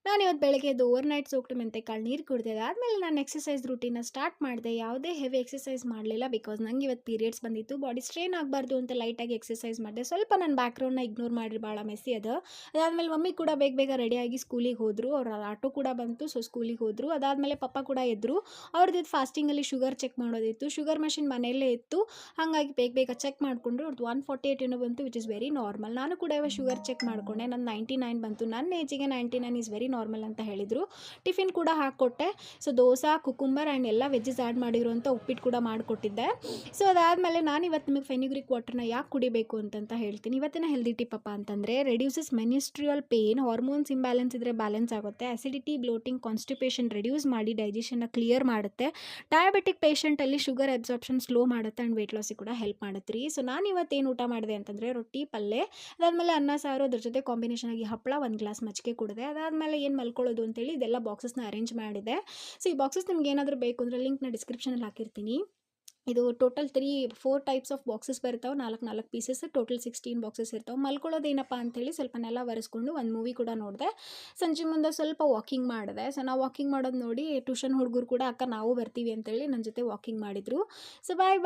ನಾನಿವತ್ತು ಬೆಳಗ್ಗೆ ಎದ್ದು ಓವರ್‌ನೈಟ್ ಸೋಕ್ಡ್ ಮೆಂತೆಕಾಳು ನೀರು ಕುಡಿದೆ. ಅದಾದಮೇಲೆ ನಾನು ಎಕ್ಸರ್ಸೈಸ್ ರೂಟೀನ ಸ್ಟಾರ್ಟ್ ಮಾಡಿದೆ. ಯಾವುದೇ ಹೆವಿ ಎಕ್ಸರ್ಸೈಸ್ ಮಾಡಲಿಲ್ಲ ಬಿಕಾಸ್ ನಂಗೆ ಇವತ್ತು ಪೀರಿಯಡ್ಸ್ ಬಂದಿತ್ತು. ಬಾಡಿ ಸ್ಟ್ರೈನ್ ಆಗಬಾರ್ದು ಅಂತ ಲೈಟಾಗಿ ಎಕ್ಸರ್ಸೈಸ್ ಮಾಡಿದೆ. ಸ್ವಲ್ಪ ನನ್ನ ಬ್ಯಾಕ್‌ಗ್ರೌಂಡ್‌ನ ಇಗ್ನೋರ್ ಮಾಡಿರಿ, ಭಾಳ ಮೆಸ್ಸಿ ಅದ. ಅದಾದಮೇಲೆ ಮಮ್ಮಿ ಕೂಡ ಬೇಗ ಬೇಗ ರೆಡಿಯಾಗಿ ಸ್ಕೂಲಿಗೆ ಹೋದರು. ಅವ್ರ ಆಟೋ ಕೂಡ ಬಂತು, ಸೊ ಸ್ಕೂಲಿಗೆ ಹೋದರು. ಅದಾದಮೇಲೆ ಪಪ್ಪ ಕೂಡ ಎದ್ದರು. ಅವ್ರದ್ದು ಫಾಸ್ಟಿಂಗಲ್ಲಿ ಶುಗರ್ ಚೆಕ್ ಮಾಡೋದಿತ್ತು. ಶುಗರ್ ಮಷಿನ್ ಮನೆಯಲ್ಲೇ ಇತ್ತು. ಹಾಗಾಗಿ ಬೇಗ ಬೇಗ ಚೆಕ್ ಮಾಡಿಕೊಂಡ್ರು. ಅವ್ರದ್ದು 148 ಏನೋ ಬಂತು, ವಿಚ್ ಇಸ್ ವೆರಿ ನಾರ್ಮಲ್. ನಾನು ಕೂಡ ಇವಾಗ ಶುಗರ್ ಚೆಕ್ ಮಾಡಿಕೊಂಡೆ. ನನ್ನ 99 ಬಂತು. ನನ್ನ ಏಜಿಗೆ 99 ಈಸ್ ವೆರಿ ನಾರ್ಮಲ್ ಅಂತ ಹೇಳಿದರು. ಟಿಫಿನ್ ಕೂಡ ಹಾಕ್ಕೊಟ್ಟೆ. ಸೊ ದೋಸೆ, ಕುಕುಂಬರ್ ಆ್ಯಂಡ್ ಎಲ್ಲ ವೆಜ್ಜಸ್ ಆ್ಯಡ್ ಮಾಡಿರುವಂಥ ಉಪ್ಪಿಟ್ಟು ಕೂಡ ಮಾಡಿಕೊಟ್ಟಿದ್ದೆ. ಸೊ ಅದಾದಮೇಲೆ ನಾನು ಇವತ್ತು ನಿಮಗೆ ಫೆನಿಗ್ರಿಕ್ ವಾಟರ್ನ ಯಾಕೆ ಕುಡಿಬೇಕು ಅಂತಂತ ಹೇಳ್ತೀನಿ. ಇವತ್ತಿನ ಹೆಲ್ದಿ ಟಿಪ್ಪಪ್ಪ ಅಂತಂದರೆ ರೆಡ್ಯೂಸಸ್ ಮೆನಿಸ್ಟ್ರಿಯಲ್ ಪೇನ್, ಹಾರ್ಮೋನ್ಸ್ ಇಂಬ್ಯಾಲೆನ್ಸ್ ಇದ್ದರೆ ಬ್ಯಾಲೆನ್ಸ್ ಆಗುತ್ತೆ, ಅಸಿಡಿಟಿ, ಬ್ಲೋಟಿಂಗ್, ಕಾನ್ಸ್ಟಿಪೇಷನ್ ರೆಡ್ಯೂಸ್ ಮಾಡಿ ಡೈಜೆಷನ್ನ ಕ್ಲಿಯರ್ ಮಾಡುತ್ತೆ, ಡಯಾಬಿಟಿಕ್ ಪೇಷಂಟಲ್ಲಿ ಶುಗರ್ ಅಬ್ಸಾರ್ಪ್ಷನ್ ಸ್ಲೋ ಮಾಡುತ್ತೆ ಆ್ಯಂಡ್ ವೆಯ್ಟ್ ಲಾಸಿಗೆ ಕೂಡ ಹೆಲ್ಪ್ ಮಾಡುತ್ತೆ ರೀ. ಸೊ ನಾನು ಇವತ್ತೇನು ಊಟ ಮಾಡಿದೆ ಅಂತಂದರೆ ರೊಟ್ಟಿ, ಪಲ್ಯ, ಅದಾದಮೇಲೆ ಅನ್ನ ಸಾರು, ಅದ್ರ ಜೊತೆ ಕಾಂಬಿನೇಷನ್ ಆಗಿ ಹಪ್ಪಳ, ಒಂದು ಗ್ಲಾಸ್ ಮಜ್ಜಿಗೆ ಕುಡಿದೆ. ಅದಾದಮೇಲೆ ಏನು ಮಲ್ಕೊಳ್ಳೋದು ಅಂತೇಳಿ ಇದೆಲ್ಲ ಬಾಕ್ಸಸ್ನ ಅರೇಂಜ್ ಮಾಡಿದೆ. ಸೊ ಈ ಬಾಕ್ಸಸ್ ನಿಮ್ಗೆ ಏನಾದರೂ ಬೇಕು ಅಂದರೆ ಲಿಂಕ್ನ ಡಿಸ್ಕ್ರಿಪ್ಷನಲ್ಲಿ ಹಾಕಿರ್ತೀನಿ. ಇದು ಟೋಟಲ್ 4 ಟೈಪ್ಸ್ ಆಫ್ ಬಾಕ್ಸಸ್ ಬರ್ತಾವೆ, 4 ಪೀಸಸ್, ಟೋಟಲ್ 16 ಬಾಕ್ಸಸ್ ಇರ್ತಾವೆ. ಮಲ್ಕೊಳ್ಳೋದೇನಪ್ಪ ಅಂತೇಳಿ ಸ್ವಲ್ಪ ನೆಲ ಒರೆಸ್ಕೊಂಡು ಒಂದು ಮೂವಿ ಕೂಡ ನೋಡಿದೆ. ಸಂಜೆ ಮುಂದೆ ಸ್ವಲ್ಪ ವಾಕಿಂಗ್ ಮಾಡಿದೆ. ಸೊ ನಾವು ವಾಕಿಂಗ್ ಮಾಡೋದು ನೋಡಿ ಟ್ಯೂಷನ್ ಹುಡುಗರು ಕೂಡ ಅಕ್ಕ ನಾವು ಬರ್ತೀವಿ ಅಂತೇಳಿ ನನ್ನ ಜೊತೆ ವಾಕಿಂಗ್ ಮಾಡಿದರು. ಸೊ ಬಾಯ್.